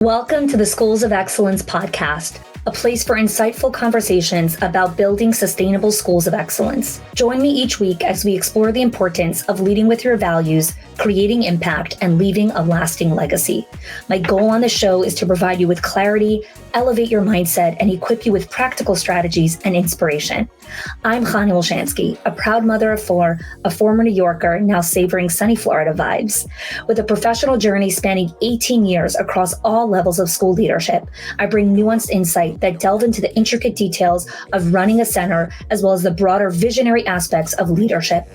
Welcome to the Schools of Excellence podcast, a place for insightful conversations about building sustainable schools of excellence. Join me each week as we explore the importance of leading with your values, creating impact, and leaving a lasting legacy. My goal on the show is to provide you with clarity, elevate your mindset, and equip you with practical strategies and inspiration. I'm Chanie, a proud mother of four, a former New Yorker, now savoring sunny Florida vibes. With a professional journey spanning 18 years across all levels of school leadership, I bring nuanced insight that delve into the intricate details of running a center, as well as the broader visionary aspects of leadership.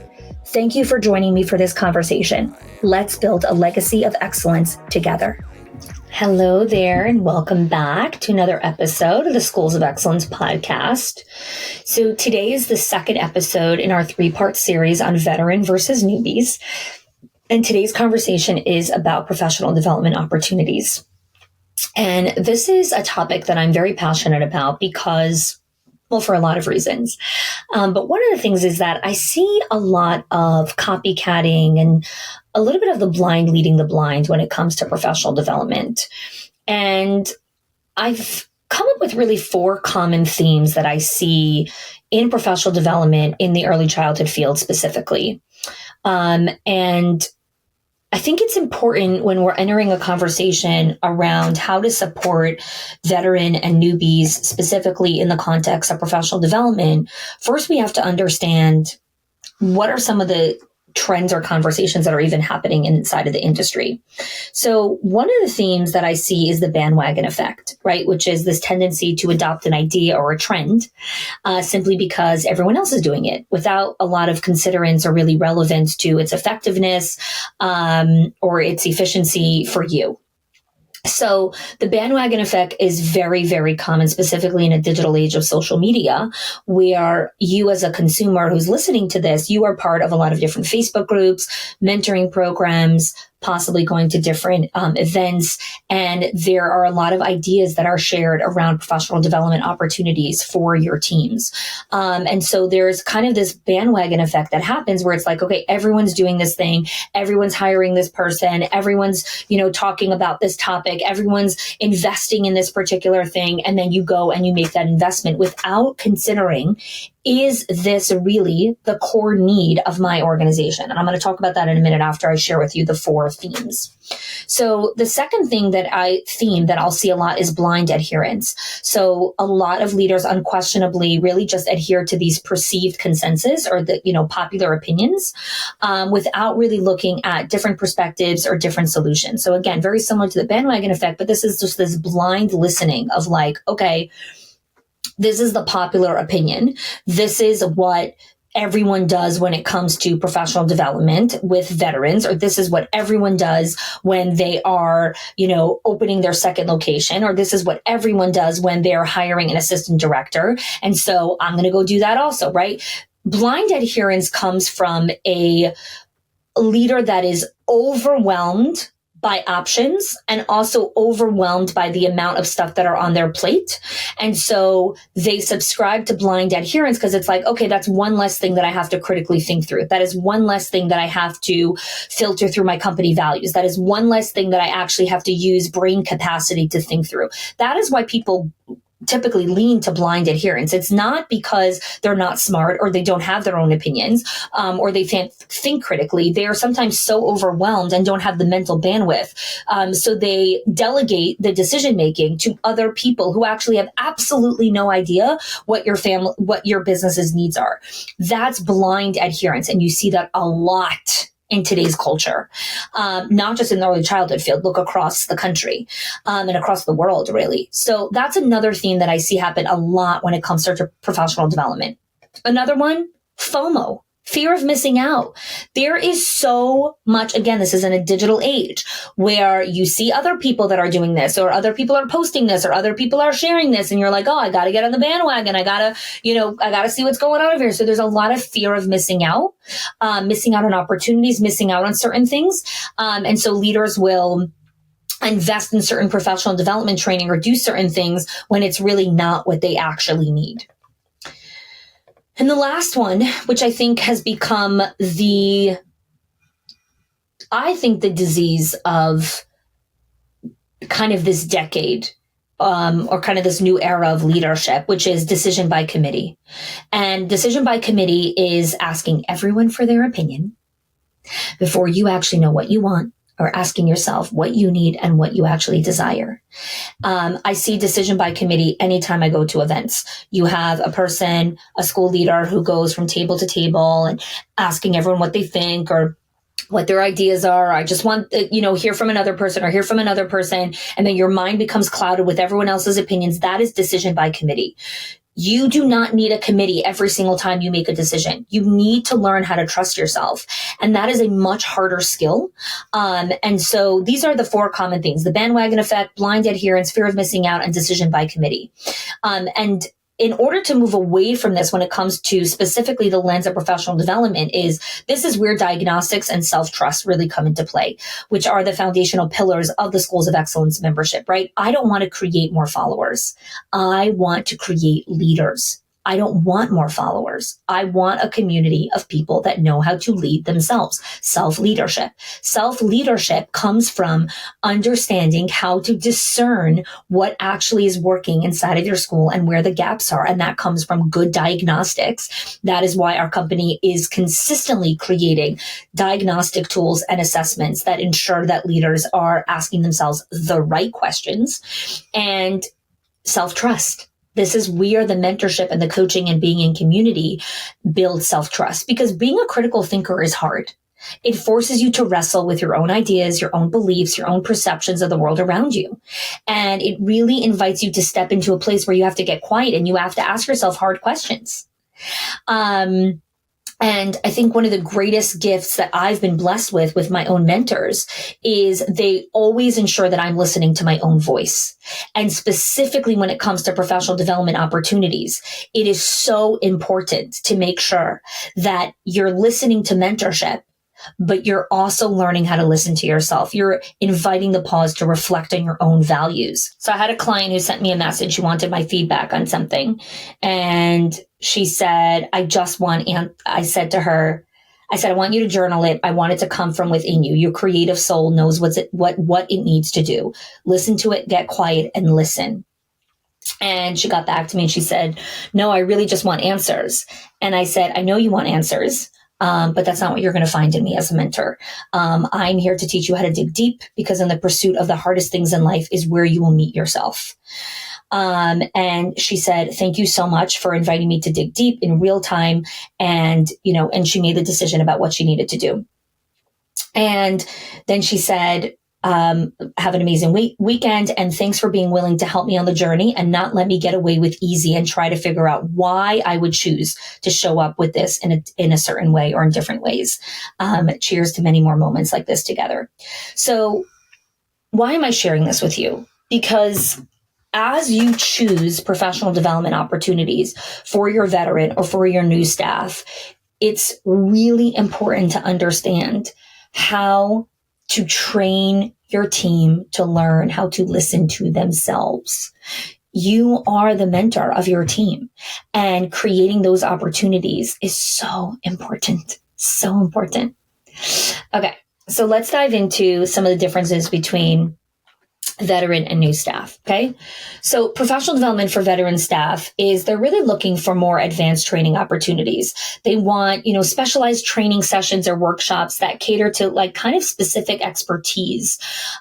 Thank you for joining me for this conversation. Let's build a legacy of excellence together. Hello there, and welcome back to another episode of the Schools of Excellence podcast. So today is the second episode in our three-part series on veteran versus newbies. And today's conversation is about professional development opportunities. And this is a topic that I'm very passionate about because, well, for a lot of reasons. But one of the things is that I see a lot of copycatting and a little bit of the blind leading the blind when it comes to professional development. And I've come up with really four common themes that I see in professional development in the early childhood field specifically. And I think it's important when we're entering a conversation around how to support veteran and newbies, specifically in the context of professional development. First, we have to understand what are some of the trends or conversations that are even happening inside of the industry. So one of the themes that I see is the bandwagon effect, right? Which is this tendency to adopt an idea or a trend simply because everyone else is doing it without a lot of considerance or really relevance to its effectiveness or its efficiency for you. So the bandwagon effect is very, very common, specifically in a digital age of social media, where you as a consumer who's listening to this, you are part of a lot of different Facebook groups, mentoring programs, possibly going to different events. And there are a lot of ideas that are shared around professional development opportunities for your teams. And so there's kind of this bandwagon effect that happens where it's like, okay, everyone's doing this thing. Everyone's hiring this person. Everyone's, talking about this topic. Everyone's investing in this particular thing. And then you go and you make that investment without considering, is this really the core need of my organization? And I'm going to talk about that in a minute after I share with you the four themes. So the second thing that I'll see a lot is blind adherence. So a lot of leaders unquestionably really just adhere to these perceived consensus or the, popular opinions without really looking at different perspectives or different solutions. So again, very similar to the bandwagon effect, but this is just this blind listening of like, okay, this is the popular opinion. This is what everyone does when it comes to professional development with veterans, or this is what everyone does when they are, opening their second location, or this is what everyone does when they're hiring an assistant director. And so I'm going to go do that also, right? Blind adherence comes from a leader that is overwhelmed by options and also overwhelmed by the amount of stuff that are on their plate. And so they subscribe to blind adherence because it's like, okay, that's one less thing that I have to critically think through. That is one less thing that I have to filter through my company values. That is one less thing that I actually have to use brain capacity to think through. That is why people typically lean to blind adherence. It's not because they're not smart or they don't have their own opinions or they can't think critically. They are sometimes so overwhelmed and don't have the mental bandwidth. So they delegate the decision making to other people who actually have absolutely no idea what your business's needs are. That's blind adherence. And you see that a lot in today's culture, not just in the early childhood field, look across the country and across the world, really. So that's another theme that I see happen a lot when it comes to professional development. Another one, FOMO. Fear of missing out. There is so much, again, this is in a digital age where you see other people that are doing this or other people are posting this or other people are sharing this. And you're like, oh, I got to get on the bandwagon. I got to see what's going on over here. So there's a lot of fear of missing out on opportunities, missing out on certain things. And so leaders will invest in certain professional development training or do certain things when it's really not what they actually need. And the last one, which I think has become the disease of kind of this decade, or kind of this new era of leadership, which is decision by committee. And decision by committee is asking everyone for their opinion before you actually know what you want, or asking yourself what you need and what you actually desire. I see decision by committee anytime I go to events. You have a person, a school leader, who goes from table to table and asking everyone what they think or what their ideas are. I just want, hear from another person or hear from another person. And then your mind becomes clouded with everyone else's opinions. That is decision by committee. You do not need a committee every single time you make a decision. You need to learn how to trust yourself. And that is a much harder skill. And so these are the 4 common things: the bandwagon effect, blind adherence, fear of missing out, and decision by committee. And in order to move away from this when it comes to specifically the lens of professional development, this is where diagnostics and self-trust really come into play, which are the foundational pillars of the Schools of Excellence membership, right? I don't want to create more followers. I want to create leaders. I don't want more followers. I want a community of people that know how to lead themselves. Self-leadership. Self-leadership comes from understanding how to discern what actually is working inside of your school and where the gaps are. And that comes from good diagnostics. That is why our company is consistently creating diagnostic tools and assessments that ensure that leaders are asking themselves the right questions. And self-trust. We are the mentorship and the coaching and being in community build self-trust, because being a critical thinker is hard. It forces you to wrestle with your own ideas, your own beliefs, your own perceptions of the world around you. And it really invites you to step into a place where you have to get quiet and you have to ask yourself hard questions. And I think one of the greatest gifts that I've been blessed with my own mentors is they always ensure that I'm listening to my own voice. And specifically when it comes to professional development opportunities, it is so important to make sure that you're listening to mentorship, but you're also learning how to listen to yourself. You're inviting the pause to reflect on your own values. So I had a client who sent me a message. She wanted my feedback on something. And she said, I said to her, I want you to journal it. I want it to come from within you. Your creative soul knows what it needs to do. Listen to it, get quiet and listen. And she got back to me and she said, no, I really just want answers. And I said, I know you want answers. But that's not what you're going to find in me as a mentor. I'm here to teach you how to dig deep, because in the pursuit of the hardest things in life is where you will meet yourself. And she said, thank you so much for inviting me to dig deep in real time. And she made the decision about what she needed to do. And then she said, have an amazing weekend. And thanks for being willing to help me on the journey and not let me get away with easy and try to figure out why I would choose to show up with this in a certain way or in different ways. Cheers to many more moments like this together. So why am I sharing this with you? Because as you choose professional development opportunities for your veteran or for your new staff, it's really important to understand how to train your team to learn how to listen to themselves. You are the mentor of your team, and creating those opportunities is so important. So important. Okay, so let's dive into some of the differences between veteran and new staff. Okay. So professional development for veteran staff is they're really looking for more advanced training opportunities. They want, specialized training sessions or workshops that cater to like kind of specific expertise.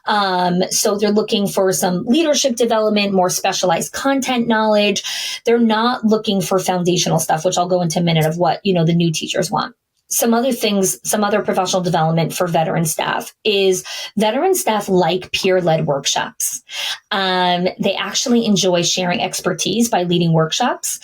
So they're looking for some leadership development, more specialized content knowledge. They're not looking for foundational stuff, which I'll go into a minute of what, the new teachers want. Some other professional development for veteran staff is veteran staff like peer-led workshops. They actually enjoy sharing expertise by leading workshops.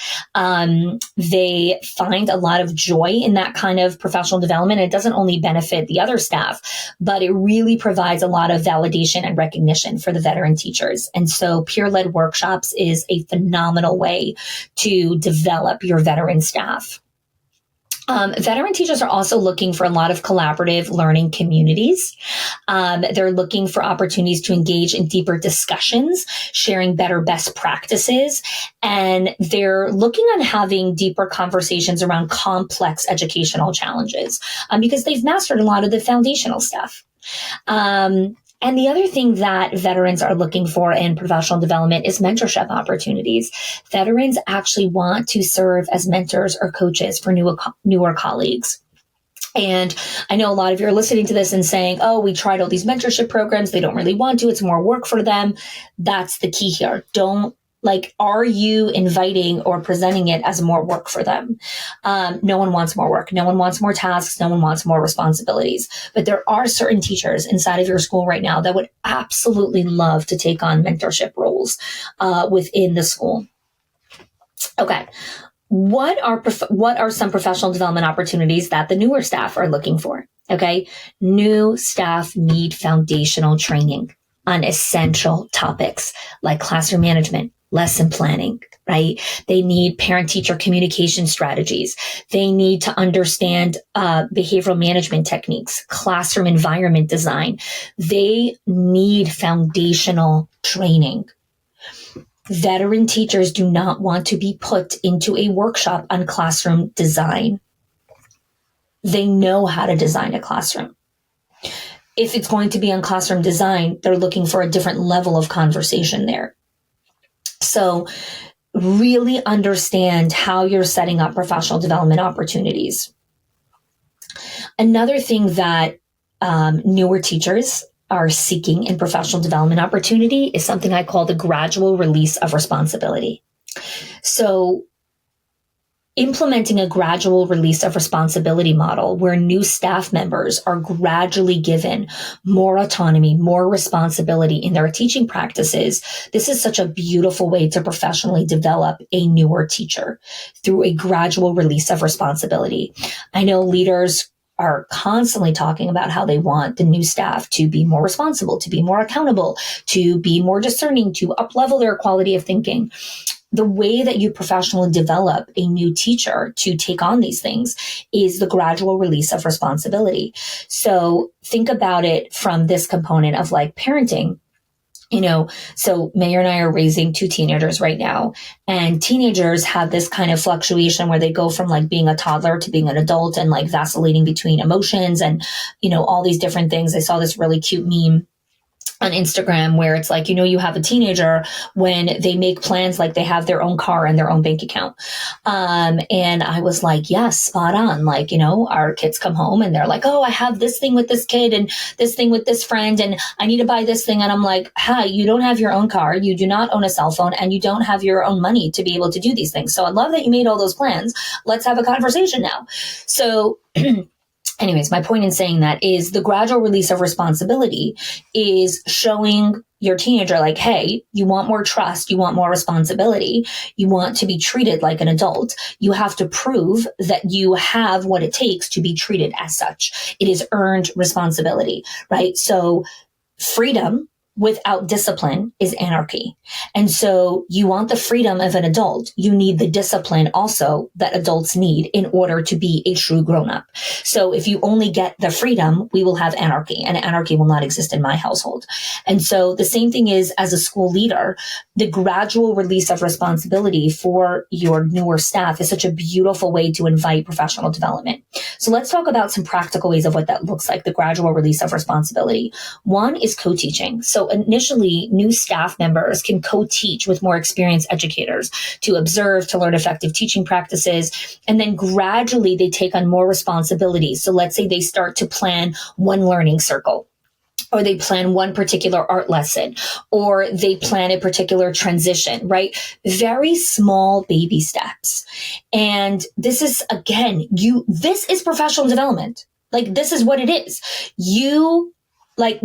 They find a lot of joy in that kind of professional development. It doesn't only benefit the other staff, but it really provides a lot of validation and recognition for the veteran teachers. And so peer-led workshops is a phenomenal way to develop your veteran staff. Veteran teachers are also looking for a lot of collaborative learning communities. They're looking for opportunities to engage in deeper discussions, sharing better best practices, and they're looking on having deeper conversations around complex educational challenges because they've mastered a lot of the foundational stuff. And the other thing that veterans are looking for in professional development is mentorship opportunities. Veterans actually want to serve as mentors or coaches for newer colleagues. And I know a lot of you are listening to this and saying, oh, we tried all these mentorship programs. They don't really want to. It's more work for them. That's the key here. Are you inviting or presenting it as more work for them? No one wants more work. No one wants more tasks. No one wants more responsibilities. But there are certain teachers inside of your school right now that would absolutely love to take on mentorship roles within the school. Okay. What are some professional development opportunities that the newer staff are looking for? Okay. New staff need foundational training on essential topics like classroom management, lesson planning, right? They need parent-teacher communication strategies. They need to understand behavioral management techniques, classroom environment design. They need foundational training. Veteran teachers do not want to be put into a workshop on classroom design. They know how to design a classroom. If it's going to be on classroom design, they're looking for a different level of conversation there. So really understand how you're setting up professional development opportunities. Another thing that newer teachers are seeking in professional development opportunity is something I call the gradual release of responsibility. So implementing a gradual release of responsibility model where new staff members are gradually given more autonomy, more responsibility in their teaching practices. This is such a beautiful way to professionally develop a newer teacher through a gradual release of responsibility. I know leaders are constantly talking about how they want the new staff to be more responsible, to be more accountable, to be more discerning, to uplevel their quality of thinking. The way that you professionally develop a new teacher to take on these things is the gradual release of responsibility. So think about it from this component of like parenting. So Mayor and I are raising 2 teenagers right now, and teenagers have this kind of fluctuation where they go from like being a toddler to being an adult and like vacillating between emotions and, all these different things. I saw this really cute meme on Instagram where it's like, you have a teenager when they make plans like they have their own car and their own bank account. And I was like, yes, spot on. Like, our kids come home and they're like, oh, I have this thing with this kid and this thing with this friend and I need to buy this thing. And I'm like, hi, you don't have your own car. You do not own a cell phone and you don't have your own money to be able to do these things. So I love that you made all those plans. Let's have a conversation now. So anyways, my point in saying that is the gradual release of responsibility is showing your teenager like, hey, you want more trust, you want more responsibility, you want to be treated like an adult. You have to prove that you have what it takes to be treated as such. It is earned responsibility, right? So freedom without discipline is anarchy. And so you want the freedom of an adult. You need the discipline also that adults need in order to be a true grown-up. So if you only get the freedom, we will have anarchy, and anarchy will not exist in my household. And so the same thing is as a school leader, the gradual release of responsibility for your newer staff is such a beautiful way to invite professional development. So let's talk about some practical ways of what that looks like, the gradual release of responsibility. One is co-teaching. So initially, new staff members can co-teach with more experienced educators to observe, to learn effective teaching practices, and then gradually they take on more responsibilities. So let's say they start to plan one learning circle, or they plan one particular art lesson, or they plan a particular transition, right? Very small baby steps. And this is, again, this is professional development. Like, this is what it is.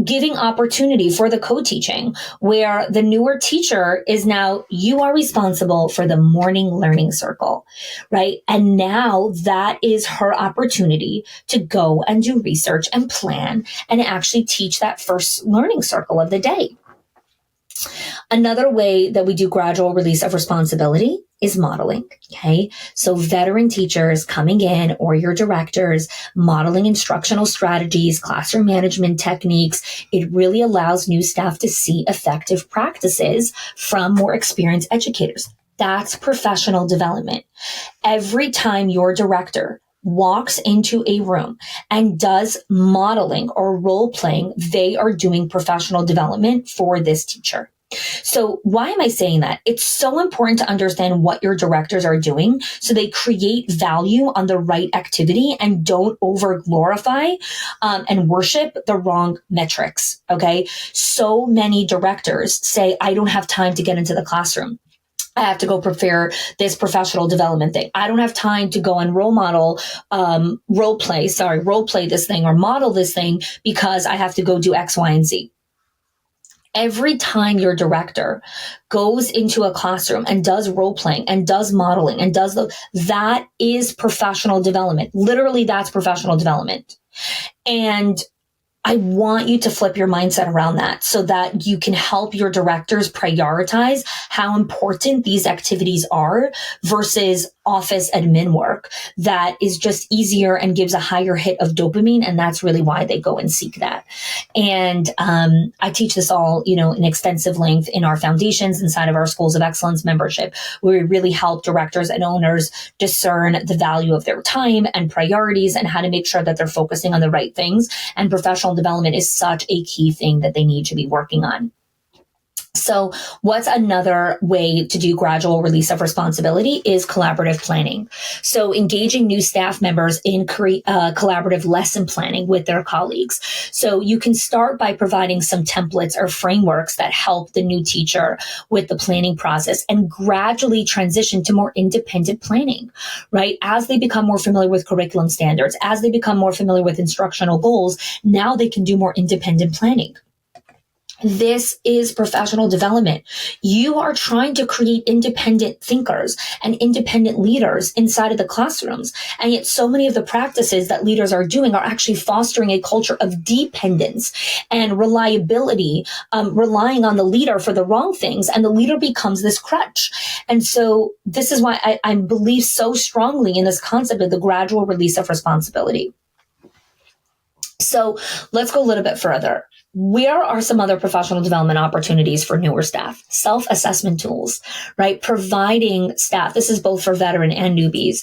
Giving opportunity for the co-teaching where the newer teacher is now, you are responsible for the morning learning circle, right? And now that is her opportunity to go and do research and plan and actually teach that first learning circle of the day. Another way that we do gradual release of responsibility is modeling. Okay. So veteran teachers coming in, or your directors, modeling instructional strategies, classroom management techniques. It really allows new staff to see effective practices from more experienced educators. That's professional development. Every time your director walks into a room and does modeling or role playing, they are doing professional development for this teacher. So why am I saying that? It's so important to understand what your directors are doing so they create value on the right activity and don't over glorify and worship the wrong metrics. Okay. So many directors say, I don't have time to get into the classroom. I have to go prepare this professional development thing. I don't have time to go and role play this thing or model this thing because I have to go do X, Y, and Z. Every time your director goes into a classroom and does role playing and does modeling and that is professional development. Literally, that's professional development. And I want you to flip your mindset around that so that you can help your directors prioritize how important these activities are versus office admin work that is just easier and gives a higher hit of dopamine. And that's really why they go and seek that. And I teach this all, in extensive length in our foundations inside of our Schools of Excellence membership, where we really help directors and owners discern the value of their time and priorities and how to make sure that they're focusing on the right things. And professional development is such a key thing that they need to be working on. So what's another way to do gradual release of responsibility is collaborative planning. So engaging new staff members in collaborative lesson planning with their colleagues. So you can start by providing some templates or frameworks that help the new teacher with the planning process and gradually transition to more independent planning, right? As they become more familiar with curriculum standards, as they become more familiar with instructional goals, now they can do more independent planning. This is professional development. You are trying to create independent thinkers and independent leaders inside of the classrooms. And yet so many of the practices that leaders are doing are actually fostering a culture of dependence and reliability, relying on the leader for the wrong things. And the leader becomes this crutch. And so this is why I believe so strongly in this concept of the gradual release of responsibility. So let's go a little bit further. Where are some other professional development opportunities for newer staff? Self-assessment tools, right? Providing staff, this is both for veteran and newbies,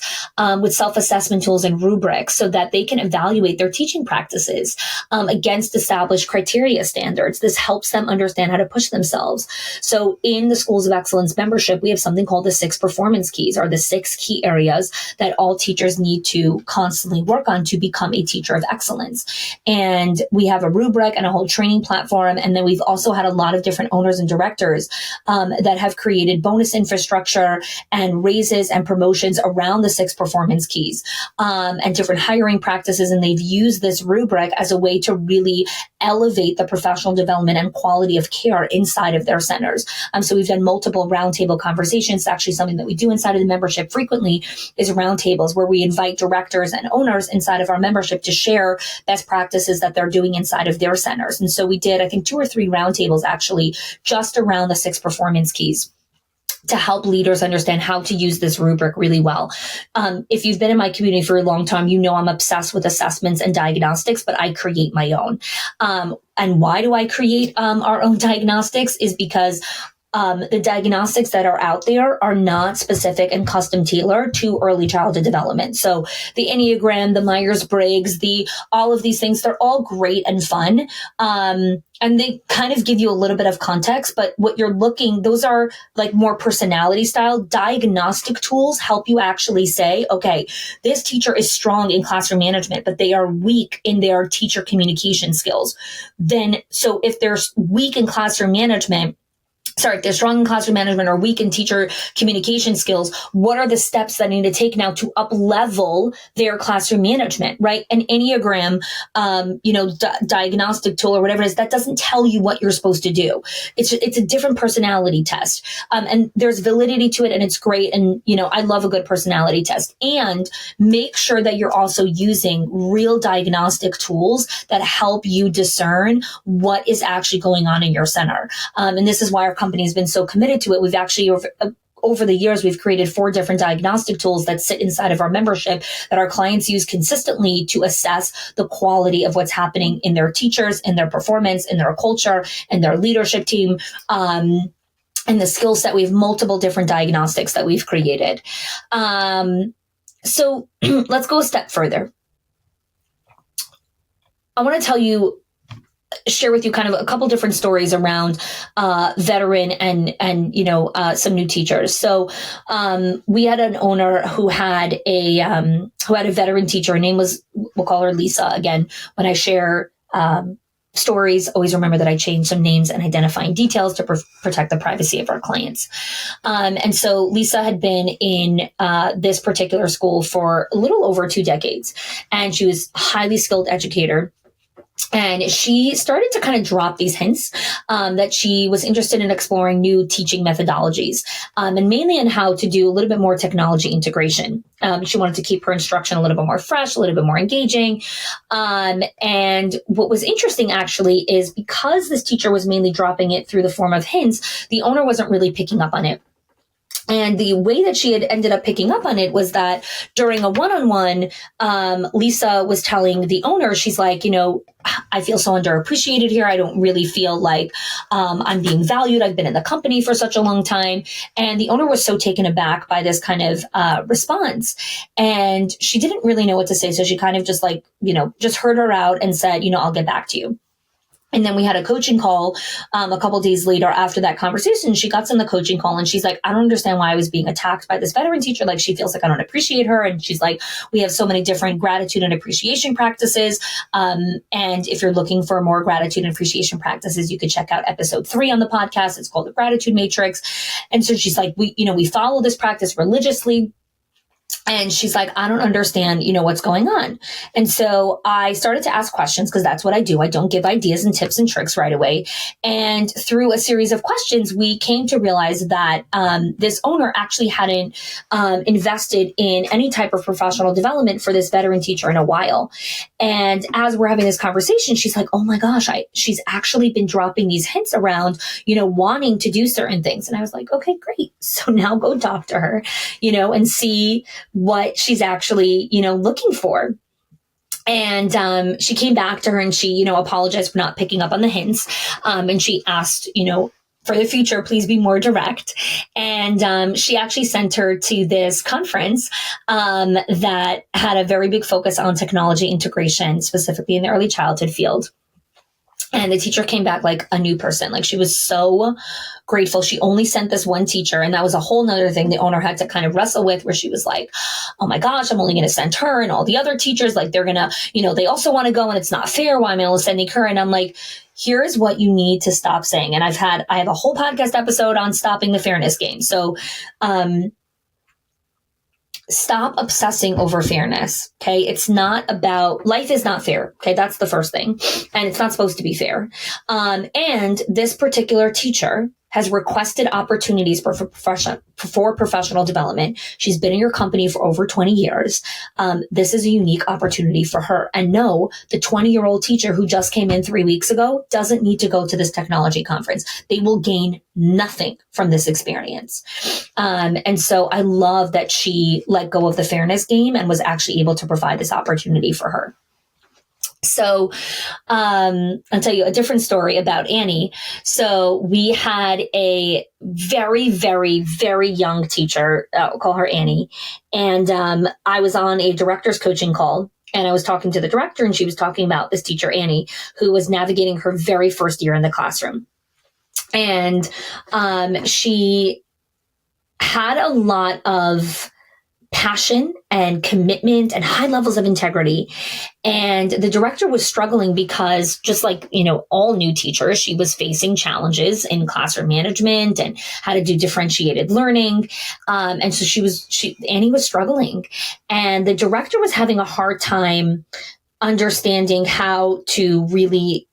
with self-assessment tools and rubrics so that they can evaluate their teaching practices against established criteria standards. This helps them understand how to push themselves. So in the Schools of Excellence membership, we have something called the 6 performance keys, or the 6 key areas that all teachers need to constantly work on to become a teacher of excellence. And we have a rubric and a whole training platform. And then we've also had a lot of different owners and directors that have created bonus infrastructure and raises and promotions around the 6 performance keys and different hiring practices. And they've used this rubric as a way to really elevate the professional development and quality of care inside of their centers. So we've done multiple roundtable conversations. It's actually something that we do inside of the membership frequently is roundtables where we invite directors and owners inside of our membership to share best practices that they're doing inside of their centers. And so we did, I think, 2 or 3 roundtables actually just around the 6 performance keys to help leaders understand how to use this rubric really well. If you've been in my community for a long time, you know I'm obsessed with assessments and diagnostics, but I create my own. And why do I create our own diagnostics is because the diagnostics that are out there are not specific and custom tailored to early childhood development. So the Enneagram, the Myers-Briggs, all of these things, they're all great and fun. And they kind of give you a little bit of context, but what you're those are like more personality style. Diagnostic tools help you actually say, okay, this teacher is strong in classroom management, but they are weak in their teacher communication skills. So if they're weak in classroom management, if they're strong in classroom management or weak in teacher communication skills, what are the steps that I need to take now to up-level their classroom management, right? An Enneagram, diagnostic tool or whatever it is, that doesn't tell you what you're supposed to do. It's a different personality test. And there's validity to it and it's great. And, I love a good personality test. And make sure that you're also using real diagnostic tools that help you discern what is actually going on in your center. And this is why our company has been so committed to it. We've actually over the years, we've created 4 different diagnostic tools that sit inside of our membership that our clients use consistently to assess the quality of what's happening in their teachers, in their performance, in their culture, in their leadership team, and the skill set. We have multiple different diagnostics that we've created. So let's go a step further. I want to share with you kind of a couple different stories around veteran and some new teachers. So we had an owner who had a veteran teacher. Her name was, we'll call her Lisa. Again, when I share stories, always remember that I change some names and identifying details to protect the privacy of our clients. And so Lisa had been in this particular school for a little over 2 decades, and she was a highly skilled educator. And she started to kind of drop these hints that she was interested in exploring new teaching methodologies, and mainly in how to do a little bit more technology integration. She wanted to keep her instruction a little bit more fresh, a little bit more engaging. And what was interesting actually is because this teacher was mainly dropping it through the form of hints, the owner wasn't really picking up on it. And the way that she had ended up picking up on it was that during a one-on-one, Lisa was telling the owner, she's like, I feel so underappreciated here. I don't really feel like I'm being valued. I've been in the company for such a long time. And the owner was so taken aback by this kind of response. And she didn't really know what to say. So she kind of just just heard her out and said, I'll get back to you. And then we had a coaching call a couple of days later after that conversation. She got on the coaching call and she's like, I don't understand why I was being attacked by this veteran teacher. Like, she feels like I don't appreciate her. And she's like, we have so many different gratitude and appreciation practices. And if you're looking for more gratitude and appreciation practices, you could check out episode 3 on the podcast. It's called the Gratitude Matrix. And so she's like, we follow this practice religiously. And she's like, I don't understand, what's going on. And so I started to ask questions, because that's what I do. I don't give ideas and tips and tricks right away. And through a series of questions, we came to realize that this owner actually hadn't invested in any type of professional development for this veteran teacher in a while. And as we're having this conversation, she's like, oh my gosh, she's actually been dropping these hints around, wanting to do certain things. And I was like, okay, great. So now go talk to her, and see what she's actually, looking for. And she came back to her and she, apologized for not picking up on the hints. And she asked, for the future, please be more direct. And she actually sent her to this conference that had a very big focus on technology integration, specifically in the early childhood field. And the teacher came back like a new person. Like, she was so grateful. She only sent this one teacher. And that was a whole nother thing the owner had to kind of wrestle with, where she was like, oh my gosh, I'm only going to send her, and all the other teachers, like, they're going to, they also want to go, and it's not fair. Why am I only sending her? And I'm like, here's what you need to stop saying. And I have a whole podcast episode on stopping the fairness game. So, stop obsessing over fairness. Okay. It's not about, life is not fair. Okay. That's the first thing. And it's not supposed to be fair. And this particular teacher has requested opportunities for professional development. She's been in your company for over 20 years. This is a unique opportunity for her. And no, the 20-year-old teacher who just came in 3 weeks ago doesn't need to go to this technology conference. They will gain nothing from this experience. And so I love that she let go of the fairness game and was actually able to provide this opportunity for her. So I'll tell you a different story about Annie. So we had a very, very, very young teacher, we'll call her Annie. And I was on a director's coaching call, and I was talking to the director, and she was talking about this teacher, Annie, who was navigating her very first year in the classroom. And she had a lot of passion and commitment and high levels of integrity. And the director was struggling because, just like, all new teachers, she was facing challenges in classroom management and how to do differentiated learning. And so Annie was struggling, and the director was having a hard time understanding how to really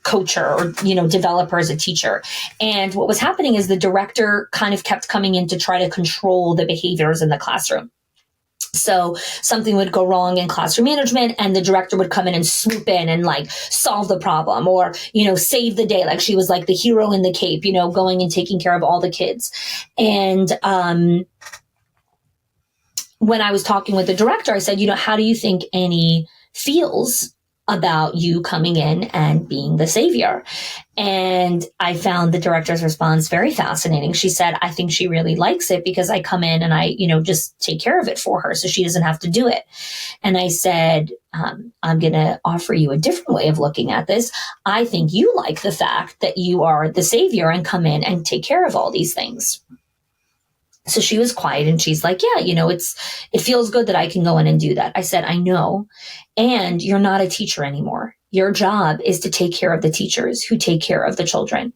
coach her or, develop her as a teacher. And what was happening is the director kind of kept coming in to try to control the behaviors in the classroom. So something would go wrong in classroom management, and the director would come in and swoop in and solve the problem, or, save the day. Like, she was like the hero in the cape, going and taking care of all the kids. And, when I was talking with the director, I said, how do you think Annie feels about you coming in and being the savior. And I found the director's response very fascinating. She said, I think she really likes it because I come in and I, just take care of it for her so she doesn't have to do it. And I said, I'm going to offer you a different way of looking at this. I think you like the fact that you are the savior and come in and take care of all these things. So she was quiet and she's like, yeah, it feels good that I can go in and do that. I said, I know. And you're not a teacher anymore. Your job is to take care of the teachers who take care of the children.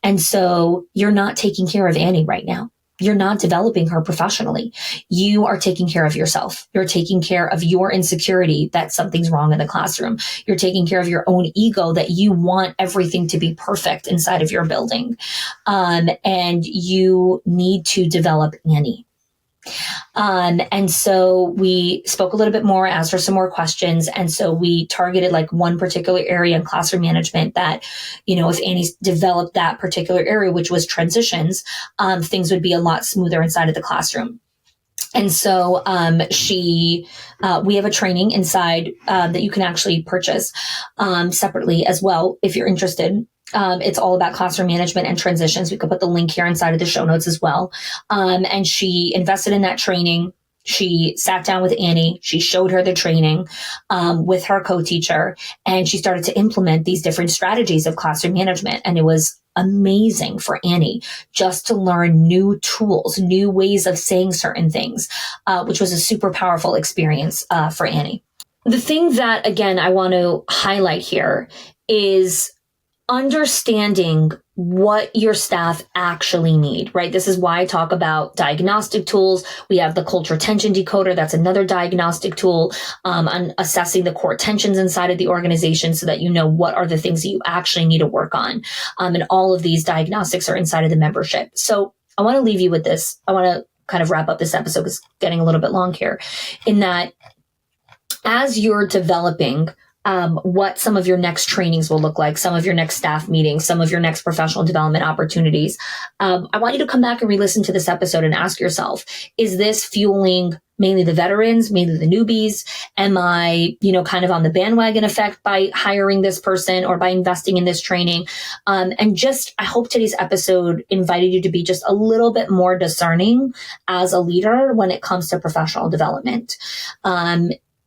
And so you're not taking care of Annie right now. You're not developing her professionally. You are taking care of yourself. You're taking care of your insecurity that something's wrong in the classroom. You're taking care of your own ego that you want everything to be perfect inside of your building. And you need to develop Annie. And so we spoke a little bit more, asked her some more questions. And so we targeted like one particular area in classroom management that, if Annie's developed that particular area, which was transitions, things would be a lot smoother inside of the classroom. And so we have a training inside that you can actually purchase separately as well if you're interested. It's all about classroom management and transitions. We could put the link here inside of the show notes as well. And she invested in that training. She sat down with Annie. She showed her the training with her co-teacher, and she started to implement these different strategies of classroom management. And it was amazing for Annie just to learn new tools, new ways of saying certain things, which was a super powerful experience for Annie. The thing that, again, I want to highlight here is understanding what your staff actually need, right? This is why I talk about diagnostic tools. We have the culture tension decoder. That's another diagnostic tool on assessing the core tensions inside of the organization so that you know what are the things that you actually need to work on. And all of these diagnostics are inside of the membership. So I want to leave you with this. I want to kind of wrap up this episode because it's getting a little bit long here, in that as you're developing what some of your next trainings will look like, some of your next staff meetings, some of your next professional development opportunities. I want you to come back and re-listen to this episode and ask yourself, is this fueling mainly the veterans, mainly the newbies? Am I, kind of on the bandwagon effect by hiring this person or by investing in this training? And just, I hope today's episode invited you to be just a little bit more discerning as a leader when it comes to professional development.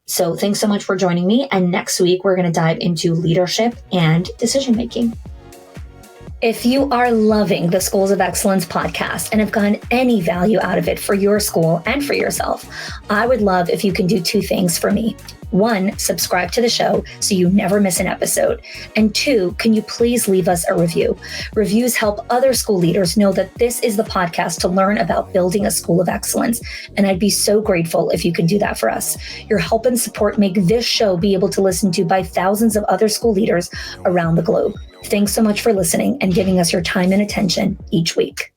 So thanks so much for joining me. And next week, we're going to dive into leadership and decision making. If you are loving the Schools of Excellence podcast and have gotten any value out of it for your school and for yourself, I would love if you can do two things for me. One, subscribe to the show so you never miss an episode. And two, can you please leave us a review? Reviews help other school leaders know that this is the podcast to learn about building a school of excellence. And I'd be so grateful if you can do that for us. Your help and support make this show be able to listen to by thousands of other school leaders around the globe. Thanks so much for listening and giving us your time and attention each week.